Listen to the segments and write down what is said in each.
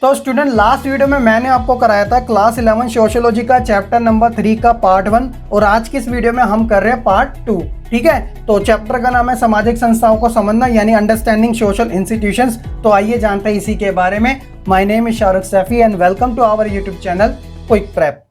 तो student, last video में मैंने आपको कराया था क्लास 11 सोशियोलॉजी का चैप्टर नंबर 3 का पार्ट 1 और आज की इस वीडियो में हम कर रहे हैं पार्ट 2। ठीक है, तो चैप्टर का नाम है सामाजिक संस्थाओं को समझना यानी अंडरस्टैंडिंग सोशल इंस्टीट्यूशंस। तो आइए जानते हैं इसी के बारे में। My name is Shahrukh Saifi and welcome to our YouTube channel quick prep.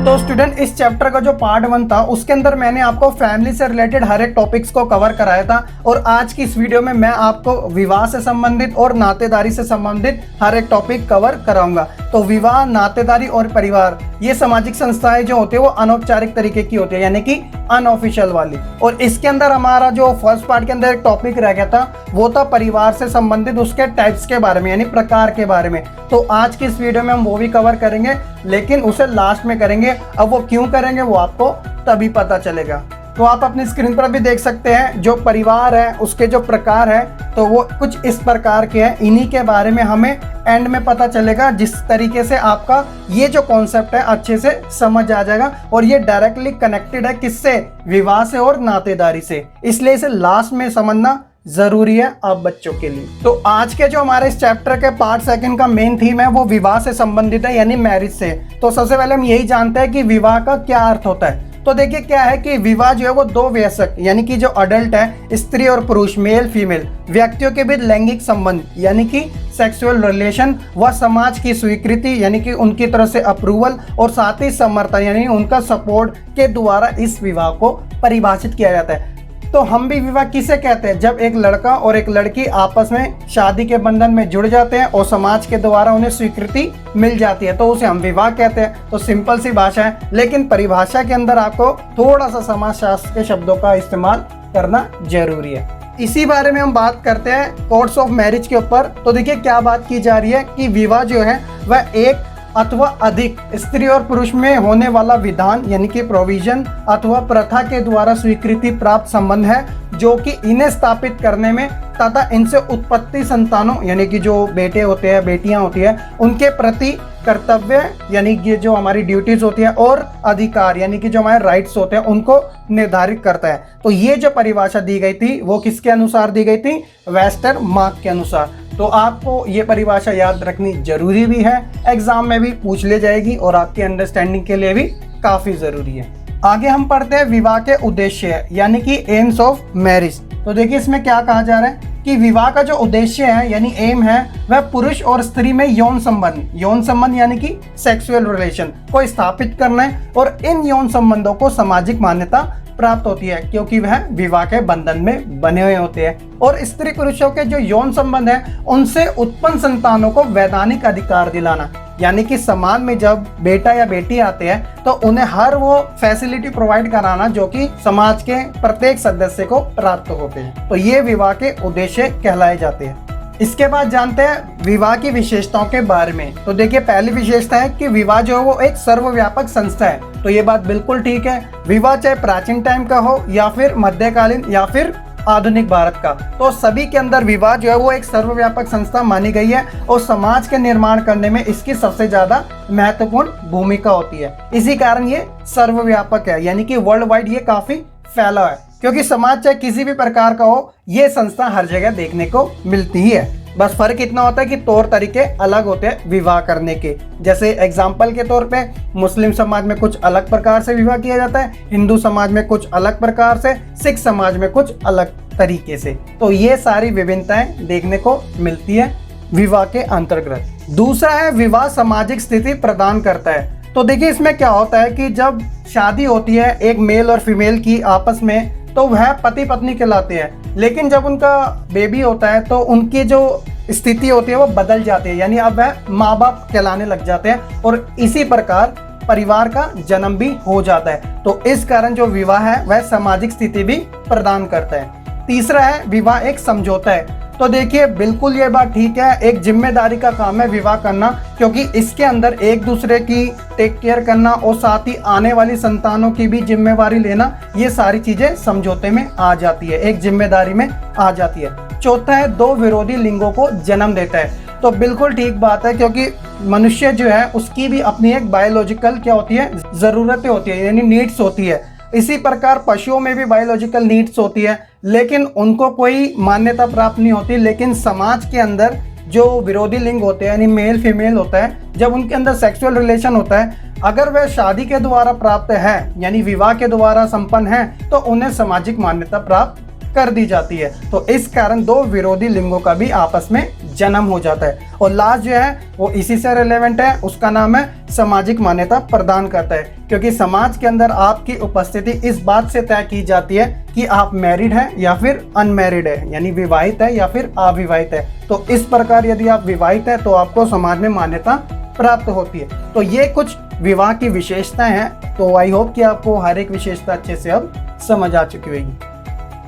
तो स्टूडेंट, इस चैप्टर का जो पार्ट 1 था उसके अंदर मैंने आपको फैमिली से रिलेटेड हर एक टॉपिक्स को कवर कराया था और आज की इस वीडियो में मैं आपको विवाह से संबंधित और नातेदारी से संबंधित हर एक टॉपिक कवर कराऊंगा। तो विवाह, नातेदारी और परिवार ये सामाजिक संस्थाएं जो होती है वो अनौपचारिक तरीके की होती है यानी कि अनऑफिशियल वाली। और इसके अंदर हमारा जो फर्स्ट पार्ट के अंदर एक टॉपिक रह गया था वो था परिवार से संबंधित उसके टाइप्स के बारे में यानी प्रकार के बारे में। तो आज की इस वीडियो में हम वो भी कवर करेंगे, लेकिन उसे लास्ट में करेंगे। अब वो क्यों करेंगे वो आपको तभी पता चलेगा। तो आप अपनी स्क्रीन पर भी देख सकते हैं जो परिवार है उसके जो प्रकार है तो वो कुछ इस प्रकार के हैं। इन्हीं के बारे में हमें एंड में पता चलेगा, जिस तरीके से आपका ये जो कॉन्सेप्ट है अच्छे से समझ आ जाएगा। और ये डायरेक्टली कनेक्टेड है किससे? विवाह से और नातेदारी से, इसलिए इसे लास्ट में समझना जरूरी है आप बच्चों के लिए। तो आज के जो हमारे इस चैप्टर के पार्ट 2 का मेन थीम है वो विवाह से संबंधित है यानी मैरिज से। तो सबसे पहले हम यही जानते हैं कि विवाह का क्या अर्थ होता है। तो देखिए क्या है कि विवाह जो है वो दो वयस्क यानी कि जो अडल्ट है, स्त्री और पुरुष, मेल फीमेल व्यक्तियों के बीच लैंगिक संबंध यानी कि सेक्सुअल रिलेशन व समाज की स्वीकृति यानी कि उनकी तरफ से अप्रूवल और साथ ही समर्थन यानी उनका सपोर्ट के द्वारा इस विवाह को परिभाषित किया जाता है। तो हम भी विवाह किसे कहते हैं? जब एक लड़का और एक लड़की आपस में शादी के बंधन में जुड़ जाते हैं और समाज के द्वारा उन्हें स्वीकृति मिल जाती है तो उसे हम विवाह कहते हैं। तो सिंपल सी भाषा है, लेकिन परिभाषा के अंदर आपको थोड़ा सा समाजशास्त्र के शब्दों का इस्तेमाल करना जरूरी है। इसी बारे में हम बात करते हैं कोर्स ऑफ मैरिज के ऊपर। तो देखिए क्या बात की जा रही है कि विवाह जो है वह एक अथवा अधिक स्त्री और पुरुष में होने वाला विधान यानी कि प्रोविजन अथवा प्रथा के द्वारा स्वीकृति प्राप्त संबंध है जो कि इन्हें स्थापित करने में तथा इनसे उत्पत्ति संतानों यानी कि जो बेटे होते हैं, बेटियां होती है, उनके प्रति कर्तव्य यानी कि जो हमारी ड्यूटीज होती है और अधिकार यानी कि जो हमारे राइट्स होते हैं उनको निर्धारित करता है। तो ये जो परिभाषा दी गई थी वो किसके अनुसार दी गई थी? वेस्टरमार्क के अनुसार। तो आपको ये परिभाषा याद रखनी जरूरी भी है, एग्जाम में भी पूछ ले जाएगी और आपकी अंडरस्टैंडिंग के लिए भी काफी जरूरी है। आगे हम पढ़ते हैं विवाह के उद्देश्य यानी कि एम्स ऑफ मैरिज। तो देखिए इसमें क्या कहा जा रहा है कि विवाह का जो उद्देश्य है यानी एम है वह पुरुष और स्त्री में यौन संबंध यानी कि सेक्सुअल रिलेशन को स्थापित करना है और इन यौन संबंधों को सामाजिक मान्यता प्राप्त होती है क्योंकि वह विवाह के बंधन में बने हुए होते हैं। और स्त्री पुरुषों के जो यौन संबंध है उनसे उत्पन्न संतानों को वैधानिक अधिकार दिलाना यानी कि समाज में जब बेटा या बेटी आते हैं तो उन्हें हर वो फैसिलिटी प्रोवाइड कराना जो कि समाज के प्रत्येक सदस्य को प्राप्त होते हैं। तो ये विवाह के उद्देश्य कहलाए जाते हैं। इसके बाद जानते हैं विवाह की विशेषताओं के बारे में। तो देखिए पहली विशेषता है कि विवाह जो है वो एक सर्वव्यापक संस्था है। तो ये बात बिल्कुल ठीक है। विवाह चाहे प्राचीन टाइम का हो या फिर मध्यकालीन या फिर आधुनिक भारत का, तो सभी के अंदर विवाह जो है वो एक सर्वव्यापक संस्था मानी गई है और समाज के निर्माण करने में इसकी सबसे ज्यादा महत्वपूर्ण भूमिका होती है। इसी कारण ये सर्वव्यापक है यानी कि वर्ल्ड वाइड ये काफी फैला है क्योंकि समाज चाहे किसी भी प्रकार का हो ये संस्था हर जगह देखने को मिलती ही है। बस फर्क इतना होता है कि तौर तरीके अलग होते हैं विवाह करने के। जैसे एग्जाम्पल के तौर पे मुस्लिम समाज में कुछ अलग प्रकार से विवाह किया जाता है, हिंदू समाज में कुछ अलग प्रकार से, सिख समाज में कुछ अलग तरीके से। तो ये सारी विभिन्नताएं देखने को मिलती है विवाह के अंतर्गत। दूसरा है विवाह सामाजिक स्थिति प्रदान करता है। तो देखिए इसमें क्या होता है कि जब शादी होती है एक मेल और फीमेल की आपस में तो वह पति पत्नी कहलाते हैं, लेकिन जब उनका बेबी होता है तो उनकी जो स्थिति होती है वो बदल जाती है यानी अब वह माँ बाप कहलाने लग जाते हैं और इसी प्रकार परिवार का जन्म भी हो जाता है। तो इस कारण जो विवाह है वह सामाजिक स्थिति भी प्रदान करता है। तीसरा है विवाह एक समझौता है। तो देखिए बिल्कुल ये बात ठीक है, एक जिम्मेदारी का काम है विवाह करना क्योंकि इसके अंदर एक दूसरे की टेक केयर करना और साथ ही आने वाली संतानों की भी जिम्मेवारी लेना, ये सारी चीजें समझौते में आ जाती है, एक जिम्मेदारी में आ जाती है। चौथा है दो विरोधी लिंगों को जन्म देता है। तो बिल्कुल ठीक बात है क्योंकि मनुष्य जो है उसकी भी अपनी एक बायोलॉजिकल क्या होती है, जरूरतें होती है यानी नीड्स होती है। इसी प्रकार पशुओं में भी बायोलॉजिकल नीड्स होती है, लेकिन उनको कोई मान्यता प्राप्त नहीं होती। लेकिन समाज के अंदर जो विरोधी लिंग होते हैं यानी मेल फीमेल होता है, जब उनके अंदर सेक्सुअल रिलेशन होता है, अगर वह शादी के द्वारा प्राप्त है यानी विवाह के द्वारा संपन्न है, तो उन्हें सामाजिक मान्यता प्राप्त कर दी जाती है। तो इस कारण दो विरोधी लिंगों का भी आपस में जन्म हो जाता है। और लास्ट जो है वो इसी से रिलेवेंट है, उसका नाम है सामाजिक मान्यता प्रदान करता है, क्योंकि समाज के अंदर आपकी उपस्थिति इस बात से तय की जाती है कि आप मैरिड हैं या फिर अनमैरिड है, यानी विवाहित है या फिर अविवाहित है। तो इस प्रकार यदि आप विवाहित है तो आपको समाज में मान्यता प्राप्त होती है। तो ये कुछ विवाह की विशेषताएं हैं। तो आई होप कि आपको हर एक विशेषता अच्छे से अब समझ आ चुकी होगी।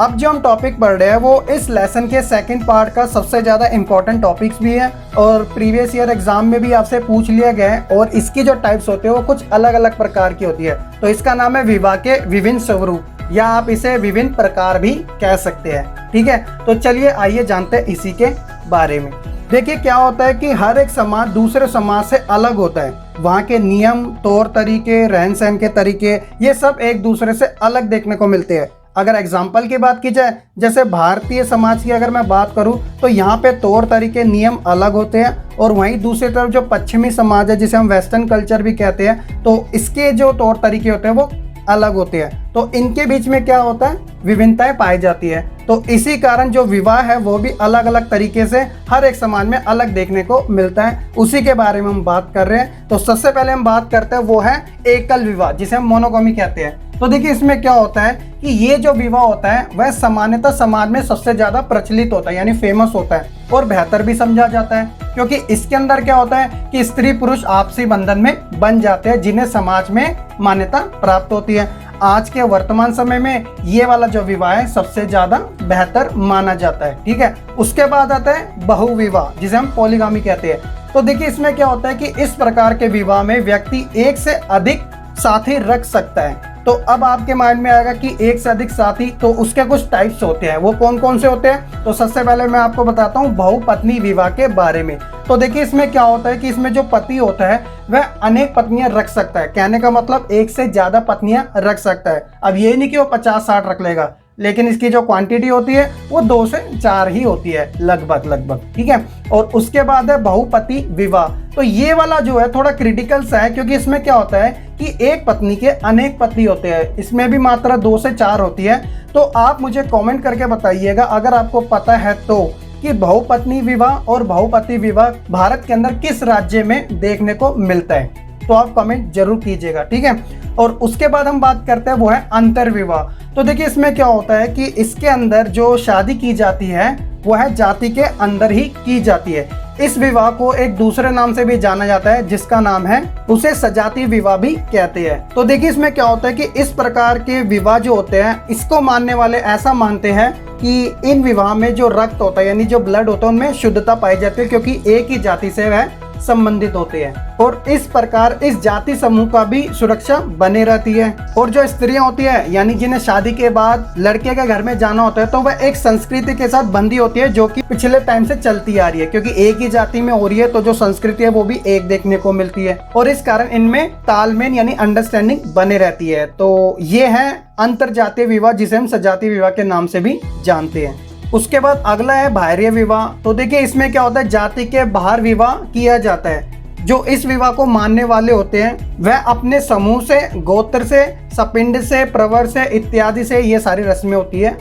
अब जो हम टॉपिक पढ़ रहे हैं वो इस लेसन के सेकंड पार्ट का सबसे ज़्यादा इंपॉर्टेंट टॉपिक्स भी है और प्रीवियस ईयर एग्जाम में भी आपसे पूछ लिया गया है। और इसकी जो टाइप्स होते हैं वो कुछ अलग अलग प्रकार की होती है। तो इसका नाम है विवाह के विभिन्न स्वरूप, या आप इसे विभिन्न प्रकार भी कह सकते हैं। ठीक है, तो चलिए आइए जानते हैं इसी के बारे में। देखिए क्या होता है कि हर एक समाज दूसरे समाज से अलग होता है। वहाँ के नियम, तौर तरीके, रहन सहन के तरीके, ये सब एक दूसरे से अलग देखने को मिलते हैं। अगर एग्जाम्पल की बात की जाए, जैसे भारतीय समाज की अगर मैं बात करूं, तो यहाँ पे तौर तरीके, नियम अलग होते हैं। और वहीं दूसरी तरफ जो पश्चिमी समाज है, जिसे हम वेस्टर्न कल्चर भी कहते हैं, तो इसके जो तौर तरीके होते हैं वो अलग होते हैं। तो इनके बीच में क्या होता है, विभिन्नताएं पाई जाती है। तो इसी कारण जो विवाह है वो भी अलग अलग तरीके से हर एक समाज में अलग देखने को मिलता है। उसी के बारे में हम बात कर रहे हैं। तो सबसे पहले हम बात करते हैं वो है एकल विवाह, जिसे हम मोनोगमी कहते हैं। तो देखिए इसमें क्या होता है कि ये जो विवाह होता है वह सामान्यतः समाज में सबसे ज्यादा प्रचलित होता है, यानी फेमस होता है और बेहतर भी समझा जाता है, क्योंकि इसके अंदर क्या होता है कि स्त्री पुरुष आपसी बंधन में बन जाते हैं, जिन्हें समाज में मान्यता प्राप्त होती है। आज के वर्तमान समय में ये वाला जो विवाह है सबसे ज्यादा बेहतर माना जाता है। ठीक है, उसके बाद आता है बहुविवाह, जिसे हम पॉलीगामी कहते हैं। तो देखिए इसमें क्या होता है कि इस प्रकार के विवाह में व्यक्ति एक से अधिक साथी रख सकता है। तो अब आपके माइंड में आएगा कि एक से अधिक साथी, तो उसके कुछ टाइप्स होते हैं। वो कौन कौन से होते हैं? तो सबसे पहले मैं आपको बताता हूँ बहुपत्नी विवाह के बारे में। तो देखिए इसमें क्या होता है कि इसमें जो पति होता है वह अनेक पत्नियां रख सकता है। कहने का मतलब एक से ज्यादा पत्नियां रख सकता है। अब ये नहीं कि वो 50-60 रख लेगा, लेकिन इसकी जो क्वांटिटी होती है वो 2 से 4 ही होती है लगभग। ठीक है, और उसके बाद है बहुपति विवाह। तो ये वाला जो है थोड़ा क्रिटिकल सा है, क्योंकि इसमें क्या होता है कि एक पत्नी के अनेक पति होते हैं। इसमें भी मात्रा 2 से 4 होती है। तो आप मुझे कमेंट करके बताइएगा अगर आपको पता है तो, कि बहुपत्नी विवाह और बहुपति विवाह भारत के अंदर किस राज्य में देखने को मिलता है। तो आप कमेंट जरूर कीजिएगा। ठीक है, और उसके बाद हम बात करते हैं वो है अंतर्विवाह। तो देखिए इसमें क्या होता है कि इसके अंदर जो शादी की जाती है वो है जाति के अंदर ही की जाती है। इस विवाह को एक दूसरे नाम से भी जाना जाता है, जिसका नाम है, उसे सजातीय विवाह भी कहते हैं। तो देखिए इसमें क्या होता है कि इस प्रकार के विवाह जो होते हैं, इसको मानने वाले ऐसा मानते हैं कि इन विवाह में जो रक्त होता है यानी जो ब्लड होता है उनमें शुद्धता पाई जाती है, क्योंकि एक ही जाति से वह संबंधित होते हैं। और इस प्रकार इस जाति समूह का भी सुरक्षा बने रहती है। और जो स्त्रियां होती है यानी जिन्हें शादी के बाद लड़के के घर में जाना होता है, तो वह एक संस्कृति के साथ बंधी होती है जो कि पिछले टाइम से चलती आ रही है, क्योंकि एक ही जाति में हो रही है। तो जो संस्कृति है वो भी एक देखने को मिलती है, और इस कारण इनमें तालमेल यानी अंडरस्टैंडिंग बने रहती है। तो ये है अंतरजातीय विवाह, जिसे हम सजातीय विवाह के नाम से भी जानते हैं। उसके बाद अगला है बाह्य विवाह। तो देखिए इसमें क्या होता है, जाति के बाहर विवाह किया जाता है। जो इस विवाह को मानने वाले होते हैं वह अपने समूह से, गोत्र से, सपिंड से, प्रवर से इत्यादि से, ये सारी रस्में होती है,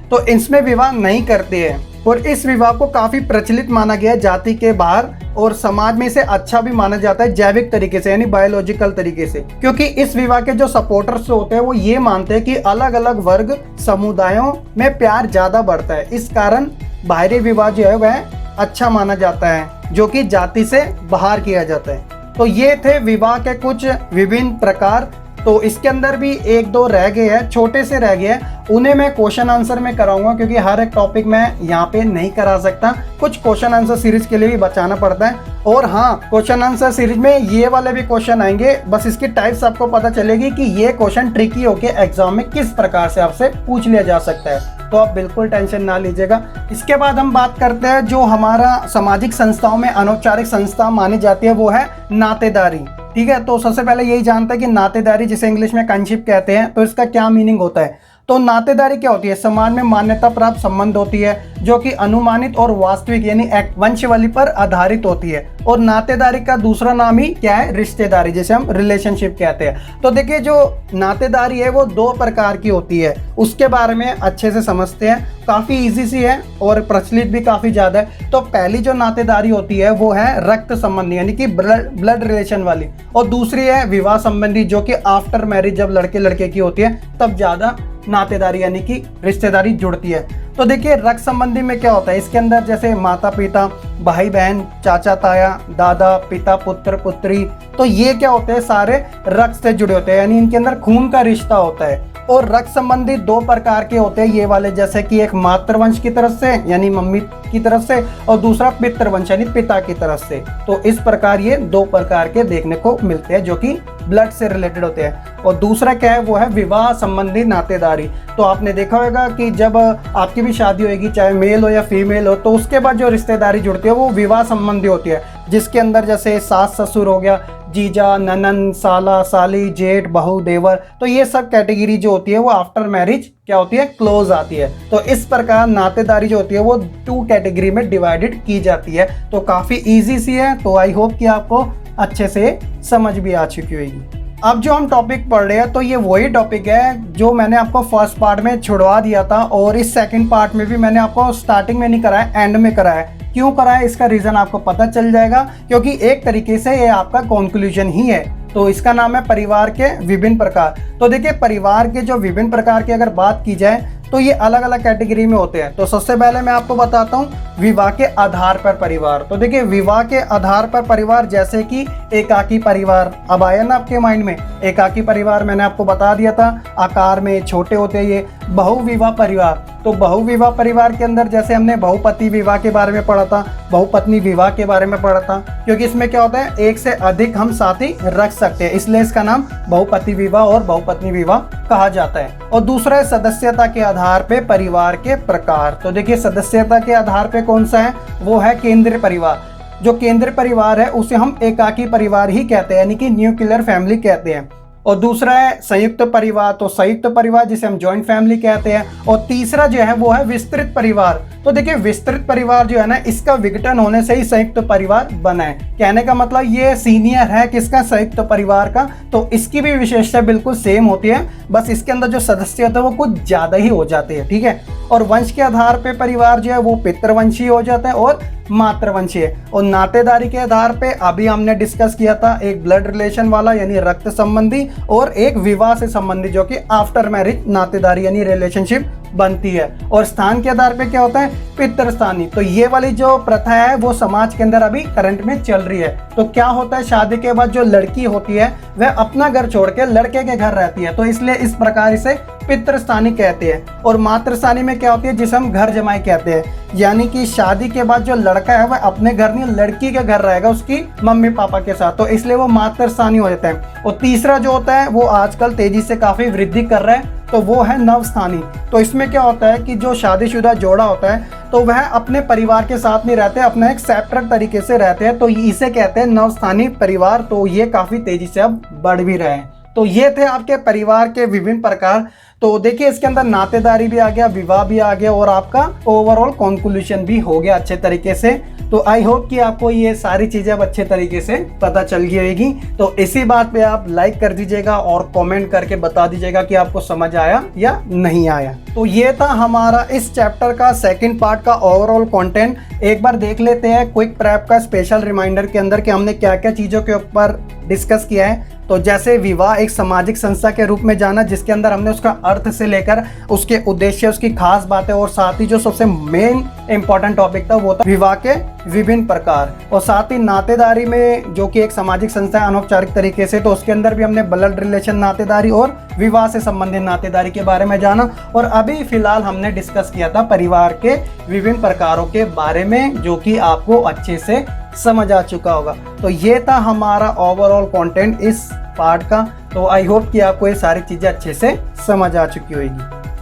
तो इसमें विवाह नहीं करते हैं। और इस विवाह को काफी प्रचलित माना गया है जाति के बाहर, और समाज में इसे अच्छा भी माना जाता है जैविक तरीके से यानी बायोलॉजिकल तरीके से, क्योंकि इस विवाह के जो सपोर्टर्स होते हैं वो ये मानते हैं कि अलग अलग वर्ग समुदायों में प्यार ज्यादा बढ़ता है। इस कारण बाहरी विवाह जो है वह अच्छा माना जाता है, जो कि जाति से बाहर किया जाता है। तो ये थे विवाह के कुछ विभिन्न प्रकार। तो इसके अंदर भी 1-2 रह गए हैं, छोटे से रह गए हैं, उन्हें मैं क्वेश्चन आंसर में कराऊंगा, क्योंकि हर एक टॉपिक मैं यहाँ पे नहीं करा सकता। कुछ क्वेश्चन आंसर सीरीज के लिए भी बचाना पड़ता है। और हाँ, क्वेश्चन आंसर सीरीज में ये वाले भी क्वेश्चन आएंगे, बस इसकी टाइप्स आपको पता चलेगी कि ये क्वेश्चन ट्रिकी होके एग्जाम में किस प्रकार से आपसे पूछ लिया जा सकता है। तो आप बिल्कुल टेंशन ना लीजिएगा। इसके बाद हम बात करते हैं जो हमारा सामाजिक संस्थाओं में अनौपचारिक संस्था मानी जाती है, वो है नातेदारी। ठीक है, तो सबसे पहले यही जानते हैं कि नातेदारी जिसे इंग्लिश में काइनशिप कहते हैं, तो इसका क्या मीनिंग होता है। तो नातेदारी क्या होती है, समाज में मान्यता प्राप्त संबंध होती है जो कि अनुमानित और वास्तविक यानी वंशावली पर आधारित होती है। और नातेदारी का दूसरा नाम ही क्या है, रिश्तेदारी, जिसे हम रिलेशनशिप कहते हैं। तो देखिए जो नातेदारी है वो 2 प्रकार की होती है, उसके बारे में अच्छे से समझते हैं। काफ़ी इजी सी है और प्रचलित भी काफ़ी ज़्यादा है। तो पहली जो नातेदारी होती है वो है रक्त संबंधी यानी कि ब्लड रिलेशन वाली, और दूसरी है विवाह संबंधी जो कि आफ्टर मैरिज जब लड़के लड़के की होती है तब ज़्यादा नातेदारी यानी कि रिश्तेदारी जुड़ती है। तो देखिए रक्त संबंधी में क्या होता है, इसके अंदर जैसे माता पिता, भाई बहन, चाचा ताया, दादा पिता, पुत्र पुत्री, तो ये क्या होते हैं, सारे रक्त से जुड़े होते हैं, यानी इनके अंदर खून का रिश्ता होता है। और रक्त संबंधी 2 प्रकार के होते हैं ये वाले, जैसे कि एक मातृवंश की तरफ से यानी मम्मी की तरफ से, और दूसरा पितृवंश यानी पिता की तरफ से। तो इस प्रकार ये 2 प्रकार के देखने को मिलते हैं जो कि ब्लड से रिलेटेड होते हैं। और दूसरा क्या है, वो है विवाह संबंधी नातेदारी। तो आपने देखा होगा कि जब आपकी भी शादी होगी, चाहे मेल हो या फीमेल हो, तो उसके बाद जो रिश्तेदारी जुड़ती है वो विवाह संबंधी होती है, जिसके अंदर जैसे सास ससुर हो गया, जीजा, ननन, साला, साली, जेठ, बहू, देवर, तो ये सब कैटेगरी जो होती है वो आफ्टर मैरिज क्या होती है, क्लोज आती है। तो इस प्रकार नातेदारी जो होती है वो 2 कैटेगरी में डिवाइडेड की जाती है। तो काफ़ी इजी सी है, तो आई होप कि आपको अच्छे से समझ भी आ चुकी होगी। अब जो हम टॉपिक पढ़ रहे हैं तो ये वही टॉपिक है जो मैंने आपको फर्स्ट पार्ट में छुड़वा दिया था, और इस सेकंड पार्ट में भी मैंने आपको स्टार्टिंग में नहीं कराया, एंड में कराया। क्यों कराया इसका रीज़न आपको पता चल जाएगा, क्योंकि एक तरीके से ये आपका कंक्लूजन ही है। तो इसका नाम है परिवार के विभिन्न प्रकार। तो देखिए परिवार के जो विभिन्न प्रकार की अगर बात की जाए तो ये अलग अलग कैटेगरी में होते हैं। तो सबसे पहले मैं आपको बताता हूँ विवाह के आधार पर परिवार। तो देखिए विवाह के आधार पर परिवार जैसे कि एकाकी परिवार, अब आया ना आपके माइंड में, एकाकी परिवार मैंने आपको बता दिया था, आकार में छोटे होते हैं ये। बहुविवाह परिवार, तो बहुविवाह परिवार के अंदर जैसे हमने बहुपति विवाह के बारे में पढ़ा था, बहुपत्नी विवाह के बारे में पढ़ा था, क्योंकि इसमें क्या होता है, एक से अधिक हम साथी रख सकते हैं, इसलिए इसका नाम बहुपति विवाह और बहुपत्नी विवाह कहा जाता है। और दूसरा है सदस्यता के आधार पे परिवार के प्रकार। तो देखिए सदस्यता के आधार पे कौन सा है, वो है केंद्रीय परिवार। जो केंद्रीय परिवार है उसे हम एकाकी परिवार ही कहते हैं, यानी कि न्यूक्लियर फैमिली कहते हैं। और दूसरा है संयुक्त परिवार, तो संयुक्त परिवार जिसे हम जॉइंट फैमिली कहते हैं। और तीसरा जो है वो है विस्तृत परिवार। तो देखिए विस्तृत परिवार जो है ना, इसका विघटन होने से ही संयुक्त परिवार बना है। कहने का मतलब ये सीनियर है किसका, संयुक्त परिवार का। तो इसकी भी विशेषता बिल्कुल सेम होती है, बस इसके अंदर जो सदस्य होते हैं वो कुछ ज्यादा ही हो जाते हैं, ठीक है। और वंश के आधार पे परिवार जो है वो पितृवंशी हो जाता है और मातृवंशी है। और नातेदारी के आधार पे अभी हमने डिस्कस किया था, एक ब्लड रिलेशन वाला यानी रक्त संबंधी, और एक विवाह से संबंधी जो कि आफ्टर मैरिज नातेदारी यानी रिलेशनशिप बनती है। और स्थान के आधार पे क्या होता है, पितृस्थानी। तो ये वाली जो प्रथा है वो समाज के अंदर अभी करंट में चल रही है। तो क्या होता है, शादी के बाद जो लड़की होती है वह अपना घर छोड़ के लड़के के घर रहती है, तो इसलिए इस प्रकार इसे पितृस्थानी कहते हैं। और मातृस्थानी में क्या होती है, जिसे हम घर जमाई कहते हैं, यानी कि शादी के बाद जो लड़का है वह अपने घर नहीं लड़की के घर रहेगा उसकी मम्मी पापा के साथ, तो इसलिए वो मातृस्थानी हो जाता है। और तीसरा जो होता है वो आजकल तेजी से काफी वृद्धि कर रहा है, तो वो है नवस्थानी। तो इसमें क्या होता है कि जो शादीशुदा जोड़ा होता है तो वह अपने परिवार के साथ नहीं रहते, अपना एक सेपरेट तरीके से रहते हैं, तो इसे कहते हैं नवस्थानी परिवार। तो ये काफी तेजी से अब बढ़ भी रहे हैं। तो ये थे आपके परिवार के विभिन्न प्रकार। तो देखिए इसके अंदर नातेदारी भी आ गया, विवाह भी आ गया, और आपका ओवरऑल कंक्लूजन भी हो गया अच्छे तरीके से। तो आई होप कि आपको ये सारी चीजें अब अच्छे तरीके से पता चल गई होगी। तो इसी बात पे आप लाइक कर दीजिएगा और कमेंट करके बता दीजिएगा कि आपको समझ आया या नहीं आया। तो ये था हमारा इस चैप्टर का सेकंड पार्ट का ओवरऑल कंटेंट। एक बार देख लेते हैं क्विक प्रेप का स्पेशल रिमाइंडर के अंदर कि हमने क्या क्या चीज़ों के ऊपर डिस्कस किया है। तो जैसे विवाह एक सामाजिक संस्था के रूप में जाना, जिसके अंदर हमने उसका अर्थ से लेकर उसके उद्देश्य, उसकी खास बातें, और साथ ही जो सबसे मेन इंपॉर्टेंट टॉपिक था वो था विवाह के विभिन्न प्रकार। और साथ ही नातेदारी में जो कि एक सामाजिक संस्था है अनौपचारिक तरीके से, तो उसके अंदर भी हमने ब्लड रिलेशन नातेदारी और विवाह से संबंधित नातेदारी के बारे में जाना। और अभी फिलहाल हमने डिस्कस किया था परिवार के विभिन्न प्रकारों के बारे में, जो कि आपको अच्छे से समझ आ चुका होगा। तो ये था हमारा ओवरऑल कंटेंट इस पार्ट का। तो आई होप कि आपको ये सारी चीज़ें अच्छे से समझ आ चुकी होगी।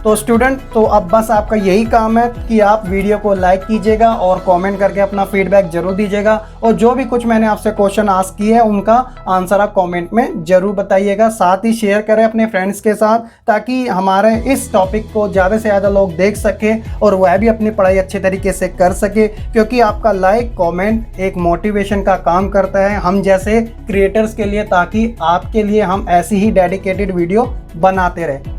तो स्टूडेंट, तो अब बस आपका यही काम है कि आप वीडियो को लाइक कीजिएगा और कमेंट करके अपना फीडबैक जरूर दीजिएगा, और जो भी कुछ मैंने आपसे क्वेश्चन आस्क किए हैं उनका आंसर आप कमेंट में जरूर बताइएगा। साथ ही शेयर करें अपने फ्रेंड्स के साथ, ताकि हमारे इस टॉपिक को ज़्यादा से ज़्यादा लोग देख सकें और वह भी अपनी पढ़ाई अच्छे तरीके से कर सके, क्योंकि आपका लाइक कमेंट एक मोटिवेशन का काम करता है हम जैसे क्रिएटर्स के लिए, ताकि आपके लिए हम ऐसी ही डेडिकेटेड वीडियो बनाते रहें।